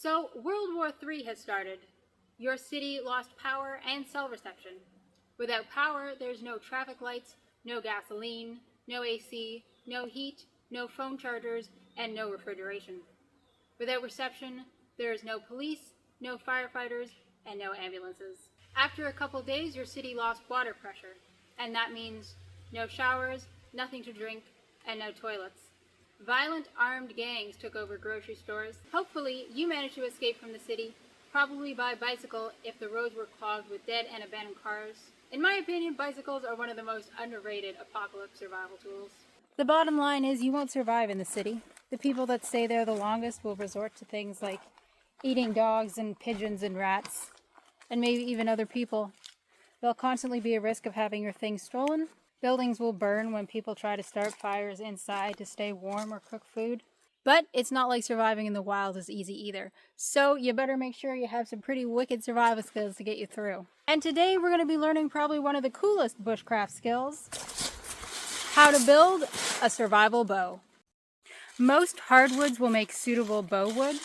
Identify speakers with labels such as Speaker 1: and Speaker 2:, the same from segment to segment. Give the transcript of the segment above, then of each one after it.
Speaker 1: So, World War III has started. Your city lost power and cell reception. Without power, there's no traffic lights, no gasoline, no AC, no heat, no phone chargers, and no refrigeration. Without reception, there is no police, no firefighters, and no ambulances. After a couple days, your city lost water pressure, and that means no showers, nothing to drink, and no toilets. Violent armed gangs took over grocery stores. Hopefully, you managed to escape from the city, probably by bicycle if the roads were clogged with dead and abandoned cars. In my opinion, bicycles are one of the most underrated apocalypse survival tools. The bottom line is you won't survive in the city. The people that stay there the longest will resort to things like eating dogs and pigeons and rats, and maybe even other people. There'll constantly be a risk of having your things stolen. Buildings will burn when people try to start fires inside to stay warm or cook food. But it's not like surviving in the wild is easy either. So you better make sure you have some pretty wicked survival skills to get you through. And today we're going to be learning probably one of the coolest bushcraft skills: how to build a survival bow. Most hardwoods will make suitable bow wood.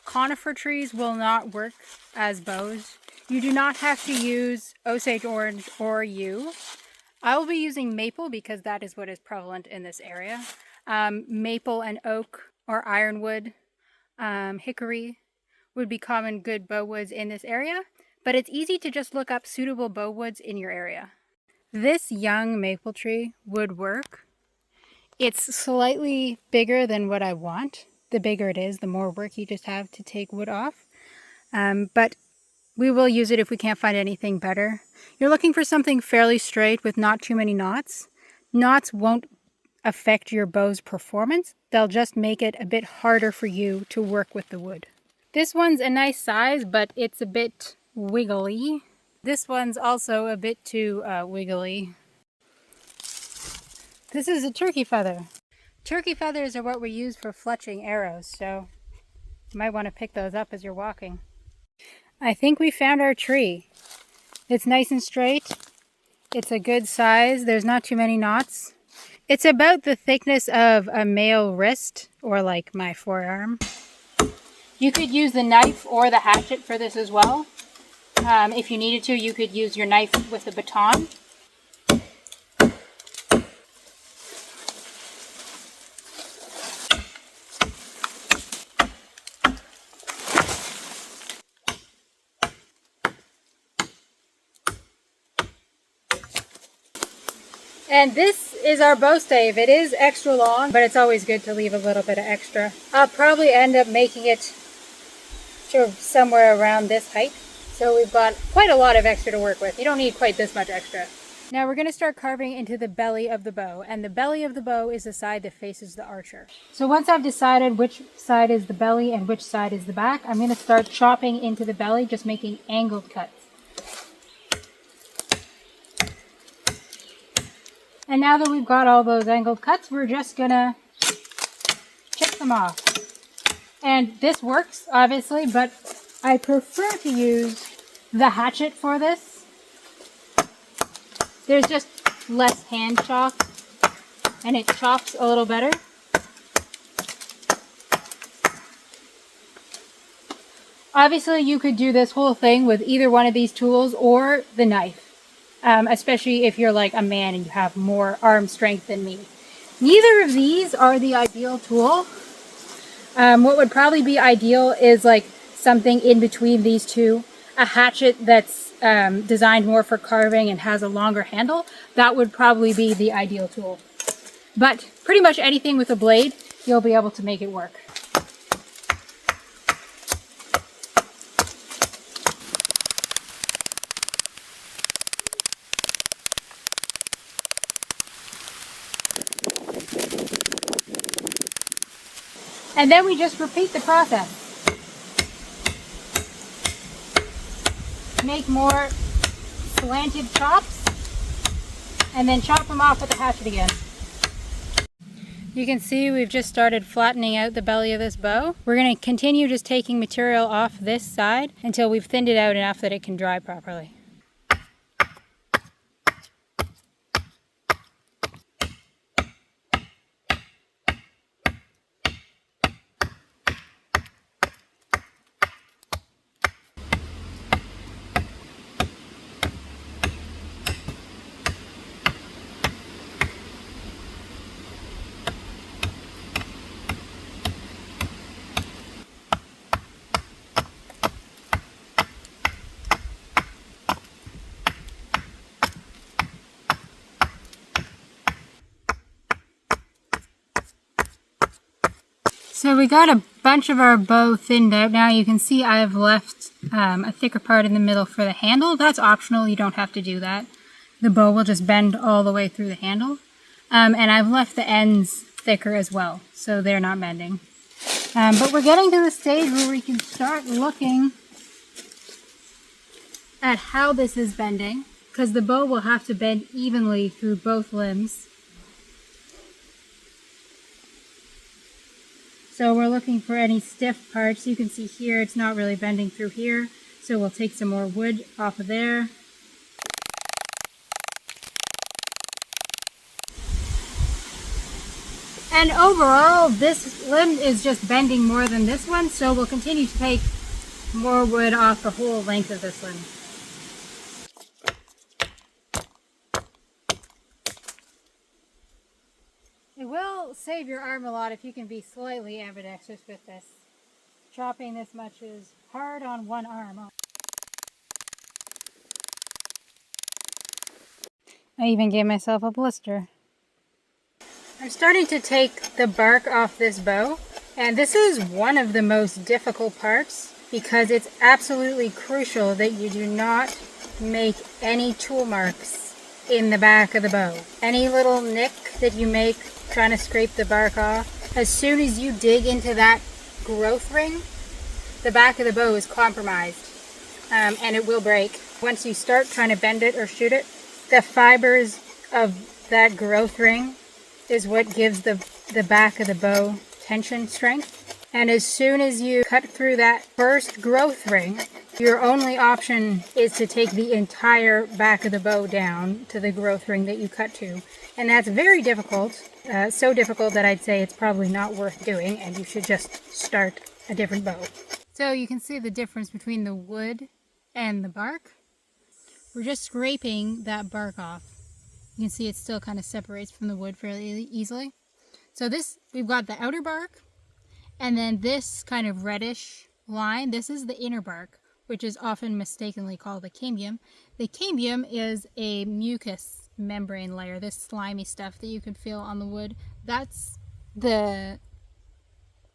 Speaker 1: Conifer trees will not work as bows. You do not have to use Osage orange or yew. I will be using maple because that is what is prevalent in this area. Maple and oak or ironwood, hickory would be common good bow woods in this area, but it's easy to just look up suitable bow woods in your area. This young maple tree would work. It's slightly bigger than what I want. The bigger it is, the more work you just have to take wood off. But we will use it if we can't find anything better. You're looking for something fairly straight with not too many knots. Knots won't affect your bow's performance. They'll just make it a bit harder for you to work with the wood. This one's a nice size, but it's a bit wiggly. This one's also a bit too wiggly. This is a turkey feather. Turkey feathers are what we use for fletching arrows, so you might want to pick those up as you're walking. I think we found our tree. It's nice and straight. It's a good size. There's not too many knots. It's about the thickness of a male wrist, or like my forearm. You could use the knife or the hatchet for this as well. If you needed to, you could use your knife with a baton. And this is our bow stave. It is extra long, but it's always good to leave a little bit of extra. I'll probably end up making it to somewhere around this height. So we've got quite a lot of extra to work with. You don't need quite this much extra. Now we're going to start carving into the belly of the bow. And the belly of the bow is the side that faces the archer. So once I've decided which side is the belly and which side is the back, I'm going to start chopping into the belly, just making angled cuts. And now that we've got all those angled cuts, we're just gonna chip them off. And this works, obviously, but I prefer to use the hatchet for this. There's just less hand chop, and it chops a little better. Obviously, you could do this whole thing with either one of these tools or the knife. Especially if you're like a man and you have more arm strength than me. Neither of these are the ideal tool. What would probably be ideal is like something in between these two. A hatchet that's designed more for carving and has a longer handle. That would probably be the ideal tool. But pretty much anything with a blade, you'll be able to make it work. And then we just repeat the process. Make more slanted chops, and then chop them off with the hatchet again. You can see we've just started flattening out the belly of this bow. We're going to continue just taking material off this side until we've thinned it out enough that it can dry properly. So we got a bunch of our bow thinned out. Now you can see I've left a thicker part in the middle for the handle. That's optional, you don't have to do that. The bow will just bend all the way through the handle. And I've left the ends thicker as well, so they're not bending. But we're getting to the stage where we can start looking at how this is bending, because the bow will have to bend evenly through both limbs. So we're looking for any stiff parts. You can see here it's not really bending through here, so we'll take some more wood off of there. And overall, this limb is just bending more than this one, so we'll continue to take more wood off the whole length of this limb. It will save your arm a lot if you can be slightly ambidextrous with this. Chopping this much is hard on one arm. I even gave myself a blister. I'm starting to take the bark off this bow, and this is one of the most difficult parts because it's absolutely crucial that you do not make any tool marks in the back of the bow. Any little nick that you make trying to scrape the bark off, as soon as you dig into that growth ring, the back of the bow is compromised, and it will break. Once you start trying to bend it or shoot it, the fibers of that growth ring is what gives the back of the bow tension strength. And as soon as you cut through that first growth ring, your only option is to take the entire back of the bow down to the growth ring that you cut to. And that's very difficult, so difficult that I'd say it's probably not worth doing, and you should just start a different bow. So you can see the difference between the wood and the bark. We're just scraping that bark off. You can see it still kind of separates from the wood fairly easily. So this, we've got the outer bark, and then this kind of reddish line, this is the inner bark, which is often mistakenly called the cambium. The cambium is a mucus membrane layer, this slimy stuff that you can feel on the wood. That's the,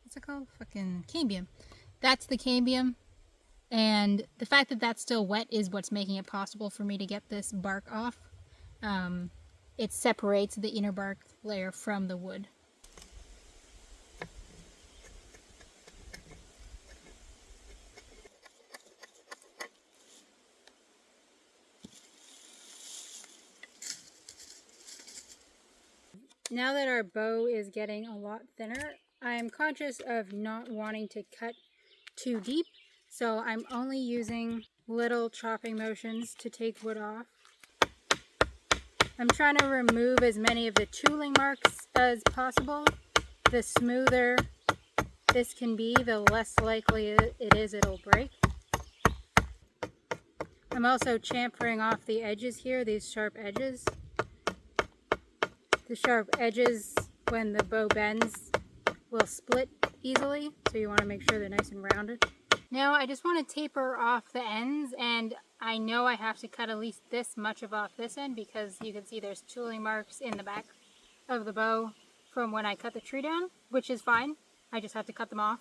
Speaker 1: what's it called? Fucking cambium. That's the cambium. And the fact that that's still wet is what's making it possible for me to get this bark off. It separates the inner bark layer from the wood. Now that our bow is getting a lot thinner, I'm conscious of not wanting to cut too deep, so I'm only using little chopping motions to take wood off. I'm trying to remove as many of the tooling marks as possible. The smoother this can be, the less likely it is it'll break. I'm also chamfering off the edges here, these sharp edges. The sharp edges, when the bow bends, will split easily, so you want to make sure they're nice and rounded. Now I just want to taper off the ends, and I know I have to cut at least this much off this end because you can see there's tooling marks in the back of the bow from when I cut the tree down, which is fine. I just have to cut them off.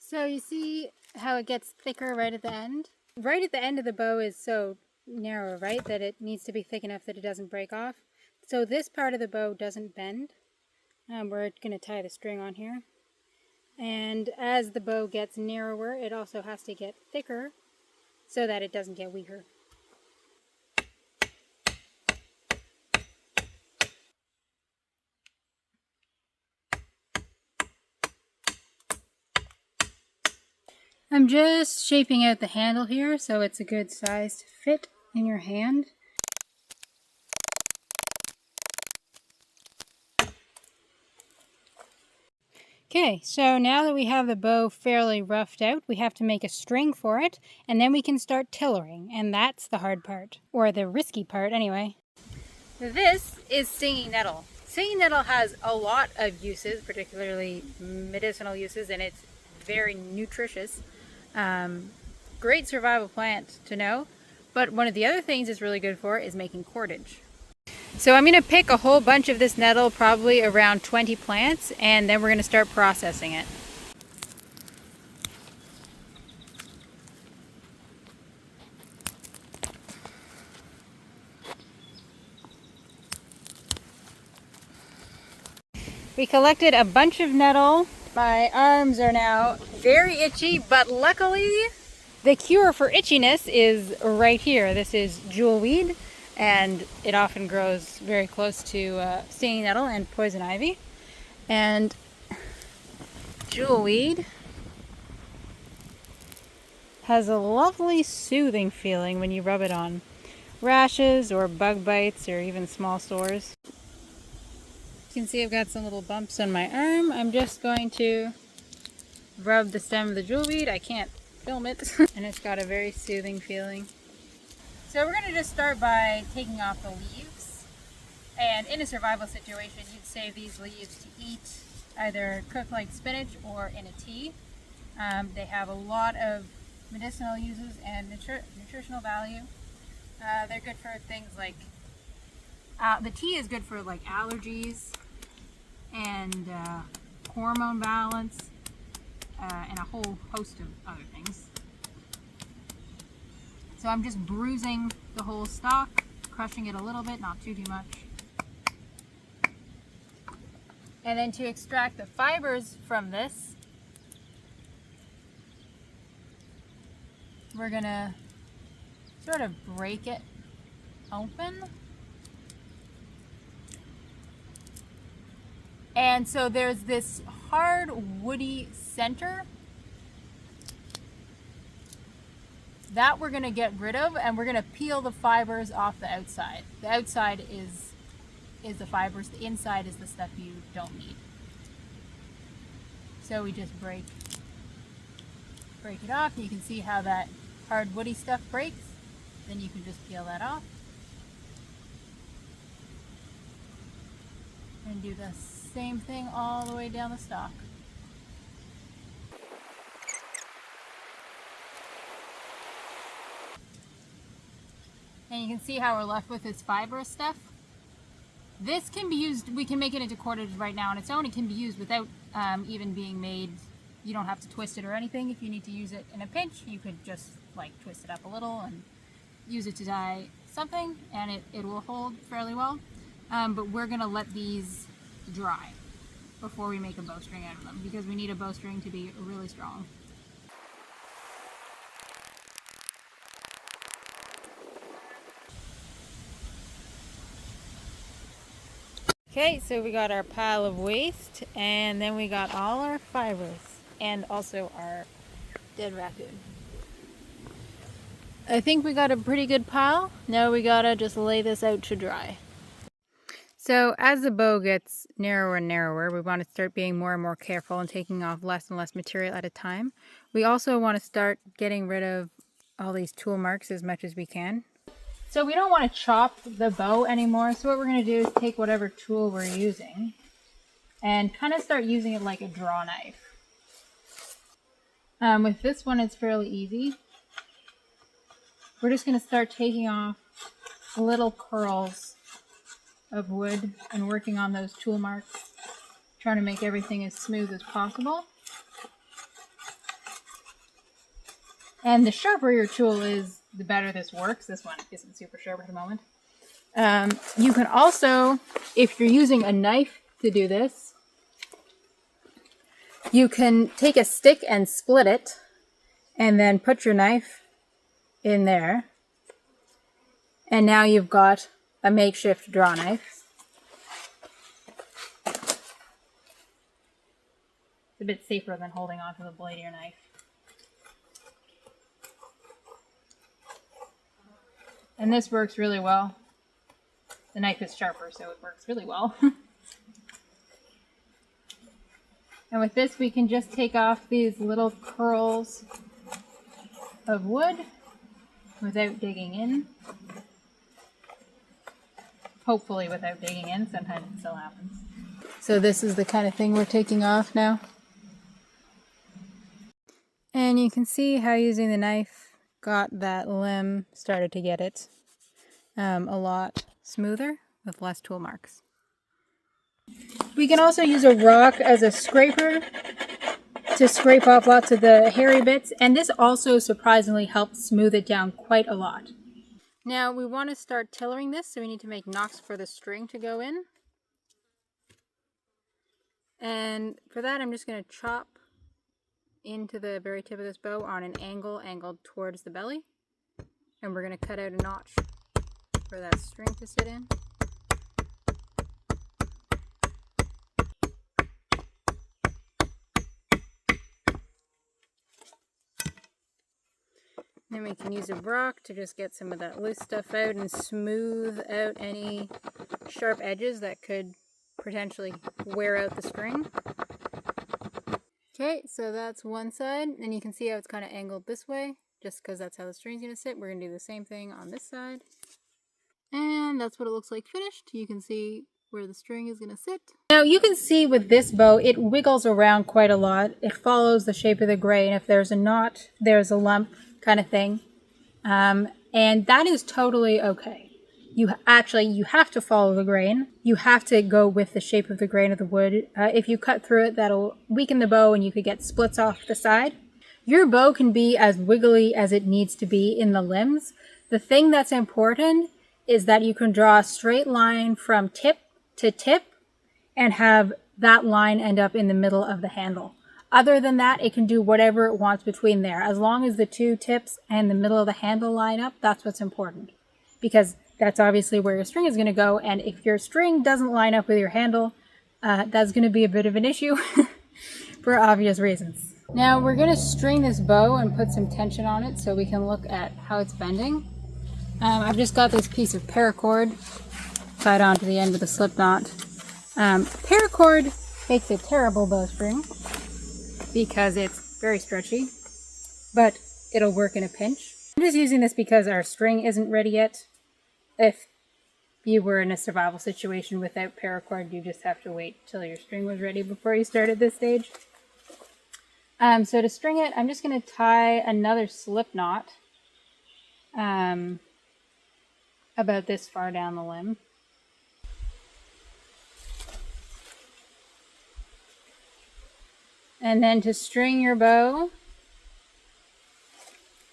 Speaker 1: So you see how it gets thicker right at the end? Right at the end of the bow is so narrow, right, that it needs to be thick enough that it doesn't break off. So this part of the bow doesn't bend. We're going to tie the string on here. And as the bow gets narrower, it also has to get thicker so that it doesn't get weaker. I'm just shaping out the handle here so it's a good size to fit in your hand. Okay, so now that we have the bow fairly roughed out, we have to make a string for it, and then we can start tillering, and that's the hard part, or the risky part anyway. This is stinging nettle. Stinging nettle has a lot of uses, particularly medicinal uses, and it's very nutritious. Great survival plant to know, but one of the other things it's really good for is making cordage. So I'm going to pick a whole bunch of this nettle, probably around 20 plants, and then we're going to start processing it. We collected a bunch of nettle. My arms are now very itchy, but luckily the cure for itchiness is right here. This is jewelweed, and it often grows very close to stinging nettle and poison ivy. And jewelweed has a lovely soothing feeling when you rub it on rashes or bug bites or even small sores. You can see I've got some little bumps on my arm. I'm just going to rub the stem of the jewelweed. I can't film it. And it's got a very soothing feeling. So we're going to just start by taking off the leaves. And in a survival situation, you'd save these leaves to eat, either cooked like spinach or in a tea. They have a lot of medicinal uses and nutritional value. They're good for things like, the tea is good for like allergies and hormone balance and a whole host of other things. So I'm just bruising the whole stalk, crushing it a little bit, not too much. And then to extract the fibers from this, we're gonna sort of break it open. And so there's this hard woody center that we're gonna get rid of, and we're gonna peel the fibers off the outside. The outside is the fibers, the inside is the stuff you don't need. So we just break it off. You can see how that hard woody stuff breaks. Then you can just peel that off. And do the same thing all the way down the stalk. And you can see how we're left with this fibrous stuff. This can be used, we can make it into cordage right now on its own. It can be used without even being made. You don't have to twist it or anything. If you need to use it in a pinch, you could just like twist it up a little and use it to dye something, and it will hold fairly well. But we're gonna let these dry before we make a bowstring out of them, because we need a bowstring to be really strong. Okay, so we got our pile of waste, and then we got all our fibers, and also our dead raccoon. I think we got a pretty good pile. Now we gotta just lay this out to dry. So as the bow gets narrower and narrower, we want to start being more and more careful and taking off less and less material at a time. We also want to start getting rid of all these tool marks as much as we can. So we don't want to chop the bow anymore, so what we're going to do is take whatever tool we're using and kind of start using it like a draw knife. With this one, it's fairly easy. We're just going to start taking off little curls of wood and working on those tool marks, trying to make everything as smooth as possible. And the sharper your tool is, the better this works. This one isn't super sharp at the moment. You can also, if you're using a knife to do this, you can take a stick and split it, and then put your knife in there. And now you've got a makeshift draw knife. It's a bit safer than holding onto the blade of your knife. And this works really well. The knife is sharper, so it works really well. And with this, we can just take off these little curls of wood without digging in. Hopefully without digging in, sometimes it still happens. So this is the kind of thing we're taking off now. And you can see how using the knife got that limb, started to get it a lot smoother with less tool marks. We can also use a rock as a scraper to scrape off lots of the hairy bits, and this also surprisingly helps smooth it down quite a lot. Now we want to start tillering this, so we need to make nocks for the string to go in. And for that, I'm just going to chop into the very tip of this bow on an angle, angled towards the belly. And we're going to cut out a notch for that string to sit in. Then we can use a rock to just get some of that loose stuff out and smooth out any sharp edges that could potentially wear out the string. Okay, so that's one side, and you can see how it's kind of angled this way, just because that's how the string's going to sit. We're going to do the same thing on this side. And that's what it looks like finished. You can see where the string is going to sit. Now you can see with this bow, it wiggles around quite a lot. It follows the shape of the grain. If there's a knot, there's a lump kind of thing. And that is totally okay. You have to follow the grain. You have to go with the shape of the grain of the wood. If you cut through it, that'll weaken the bow and you could get splits off the side. Your bow can be as wiggly as it needs to be in the limbs. The thing that's important is that you can draw a straight line from tip to tip and have that line end up in the middle of the handle. Other than that, it can do whatever it wants between there. As long as the two tips and the middle of the handle line up, that's what's important. Because that's obviously where your string is going to go, and if your string doesn't line up with your handle, that's going to be a bit of an issue for obvious reasons. Now we're going to string this bow and put some tension on it so we can look at how it's bending. I've just got this piece of paracord tied onto the end with a slip knot. Paracord makes a terrible bowstring because it's very stretchy, but it'll work in a pinch. I'm just using this because our string isn't ready yet. If you were in a survival situation without paracord, you just have to wait till your string was ready before you start at this stage. So to string it, I'm just going to tie another slip knot about this far down the limb. And then to string your bow,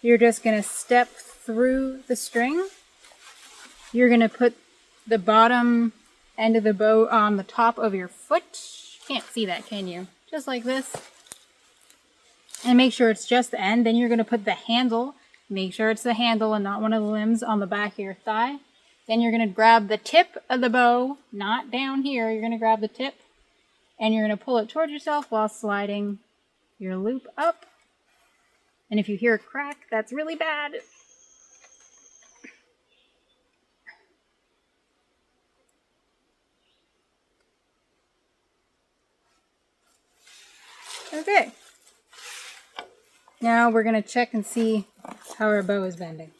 Speaker 1: you're just going to step through the string. You're going to put the bottom end of the bow on the top of your foot. You can't see that, can you? Just like this. And make sure it's just the end. Then you're going to put the handle. Make sure it's the handle and not one of the limbs on the back of your thigh. Then you're going to grab the tip of the bow, not down here. You're going to grab the tip and you're going to pull it towards yourself while sliding your loop up. And if you hear a crack, that's really bad. Okay. Now we're going to check and see how our bow is bending.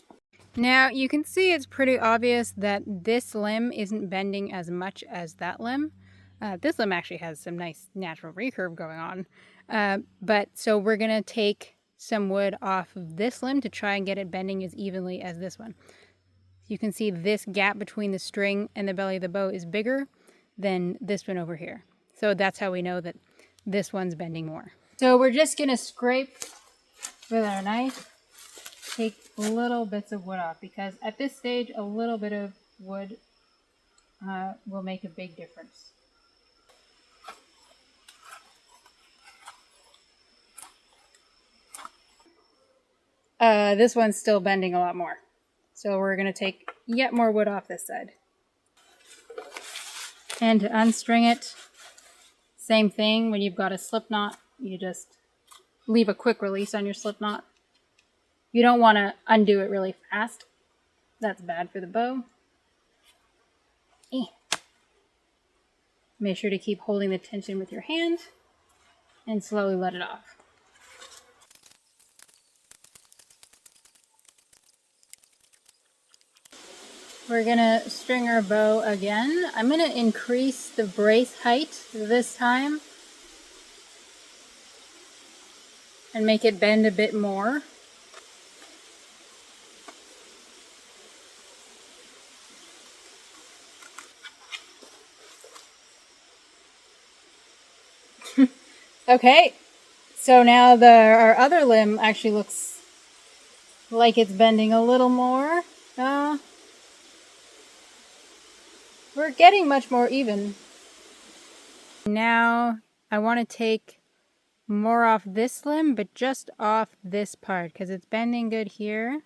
Speaker 1: Now you can see it's pretty obvious that this limb isn't bending as much as that limb. This limb actually has some nice natural recurve going on. So we're going to take some wood off of this limb to try and get it bending as evenly as this one. You can see this gap between the string and the belly of the bow is bigger than this one over here. So that's how we know that this one's bending more. So we're just going to scrape with our knife, take little bits of wood off, because at this stage a little bit of wood will make a big difference. This one's still bending a lot more. So we're going to take yet more wood off this side. And to unstring it, same thing. When you've got a slip knot, you just leave a quick release on your slip knot. You don't want to undo it really fast. That's bad for the bow. Make sure to keep holding the tension with your hand. and slowly let it off. We're gonna string our bow again. I'm gonna increase the brace height this time and make it bend a bit more. Okay, so now our other limb actually looks like it's bending a little more. We're getting much more even. Now I want to take more off this limb, but just off this part because it's bending good here.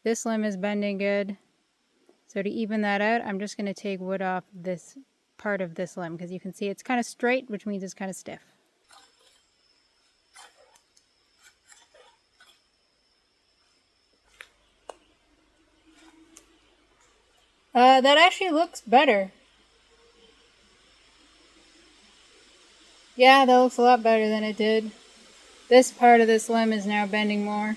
Speaker 1: This limb is bending good. So to even that out, I'm just going to take wood off this part of this limb because you can see it's kind of straight, which means it's kind of stiff. That actually looks better. Yeah, that looks a lot better than it did. This part of this limb is now bending more.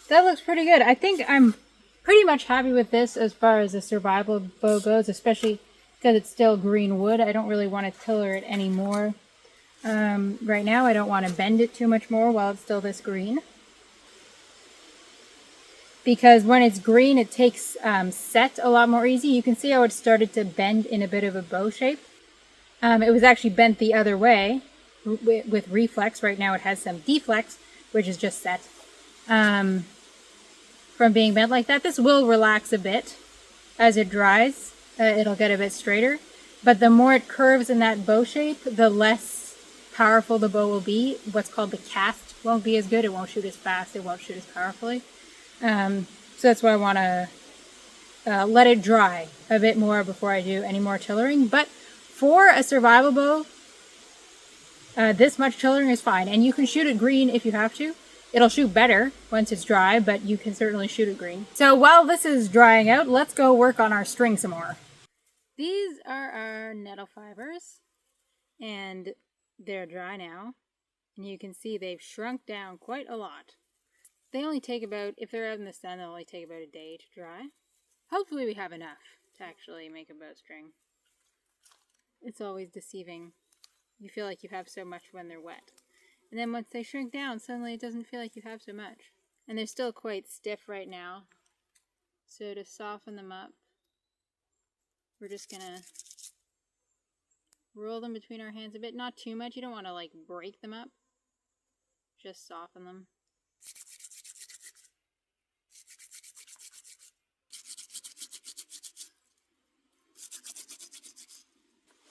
Speaker 1: That looks pretty good. I think I'm pretty much happy with this as far as the survival bow goes, especially because it's still green wood. I don't really want to tiller it anymore. Right now I don't want to bend it too much more while it's still this green. Because when it's green, it takes set a lot more easy. You can see how it started to bend in a bit of a bow shape. It was actually bent the other way with reflex. Right now it has some deflex, which is just set. From being bent like that. This will relax a bit as it dries. It'll get a bit straighter. But the more it curves in that bow shape, the less powerful the bow will be. What's called the cast won't be as good. It won't shoot as fast. It won't shoot as powerfully. So that's why I want to let it dry a bit more before I do any more tillering. But for a survival bow, this much tillering is fine. And you can shoot it green if you have to. It'll shoot better once it's dry, but you can certainly shoot it green. So while this is drying out, let's go work on our string some more. These are our nettle fibers, and they're dry now. And you can see they've shrunk down quite a lot. They only take about, if they're out in the sun, they'll only take about a day to dry. Hopefully we have enough to actually make a bowstring. It's always deceiving. You feel like you have so much when they're wet. And then once they shrink down, suddenly it doesn't feel like you have so much. And they're still quite stiff right now. So to soften them up, we're just gonna roll them between our hands a bit. Not too much. You don't want to like break them up. Just soften them.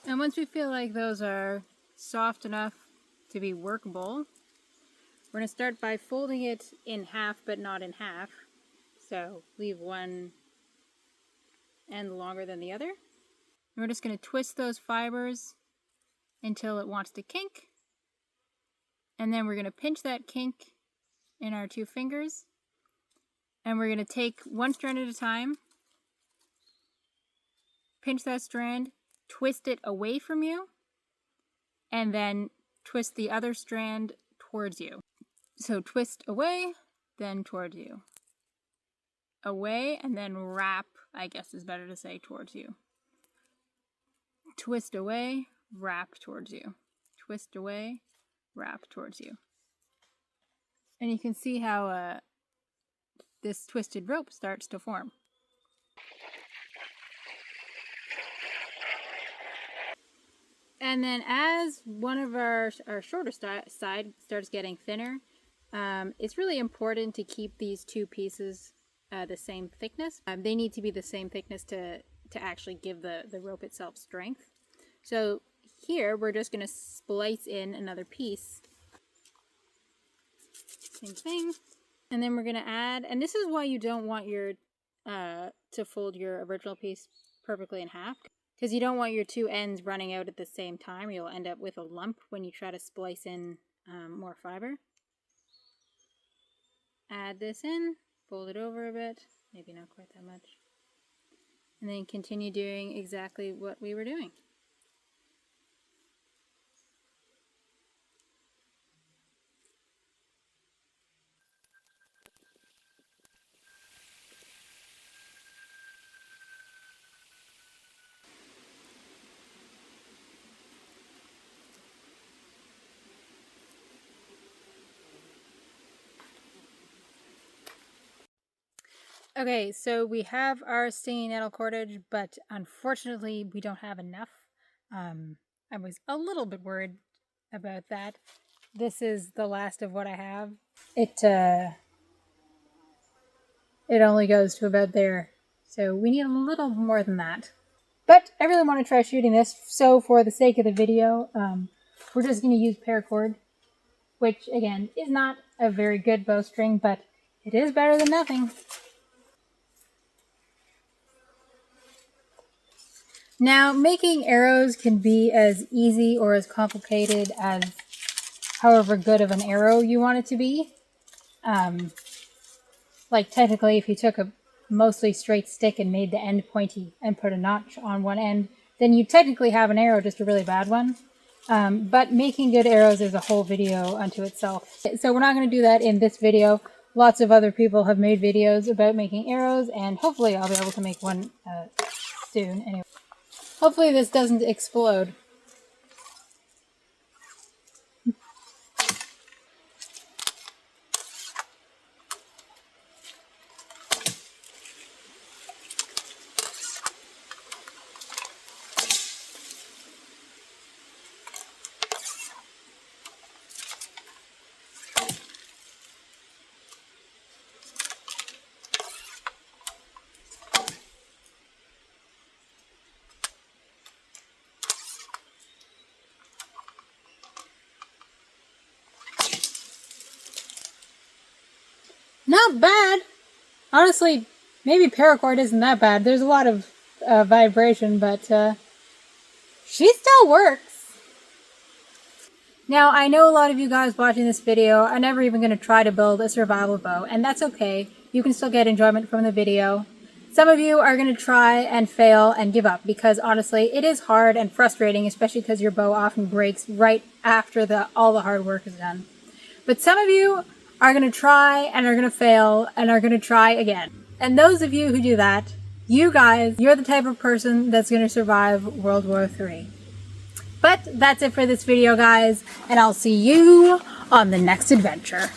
Speaker 1: And once we feel like those are soft enough to be workable, we're going to start by folding it in half, but not in half. So leave one end longer than the other. And we're just going to twist those fibers until it wants to kink. And then we're going to pinch that kink in our two fingers. And we're going to take one strand at a time, pinch that strand, twist it away from you, and then twist the other strand towards you. So twist away, then towards you. Away, and then wrap, I guess is better to say, towards you. Twist away, wrap towards you. Twist away, wrap towards you. And you can see how this twisted rope starts to form. And then as one of our shorter side starts getting thinner, it's really important to keep these two pieces the same thickness. They need to be the same thickness to actually give the rope itself strength. So here we're just going to splice in another piece. Same thing. And then we're going to add, and this is why you don't want your to fold your original piece perfectly in half. Because you don't want your two ends running out at the same time. You'll end up with a lump when you try to splice in more fiber. Add this in, fold it over a bit, maybe not quite that much. and then continue doing exactly what we were doing. Okay, so we have our stinging nettle cordage, but unfortunately we don't have enough. I was a little bit worried about that. This is the last of what I have. It only goes to about there, so we need a little more than that. But I really want to try shooting this, so for the sake of the video, we're just going to use paracord, which again is not a very good bowstring, but it is better than nothing. Now, making arrows can be as easy or as complicated as however good of an arrow you want it to be. Like technically, if you took a mostly straight stick and made the end pointy and put a notch on one end, then you technically have an arrow, just a really bad one. But making good arrows is a whole video unto itself. So we're not going to do that in this video. Lots of other people have made videos about making arrows, and hopefully I'll be able to make one soon. Anyway, hopefully this doesn't explode. Not bad. Honestly, maybe paracord isn't that bad. There's a lot of vibration, but she still works. Now, I know a lot of you guys watching this video are never even going to try to build a survival bow, and that's okay. You can still get enjoyment from the video. Some of you are going to try and fail and give up, because honestly, it is hard and frustrating, especially because your bow often breaks right after all the hard work is done. But some of you are going to try and are going to fail and are going to try again. And those of you who do that, you guys, you're the type of person that's going to survive World War III. But that's it for this video, guys, and I'll see you on the next adventure.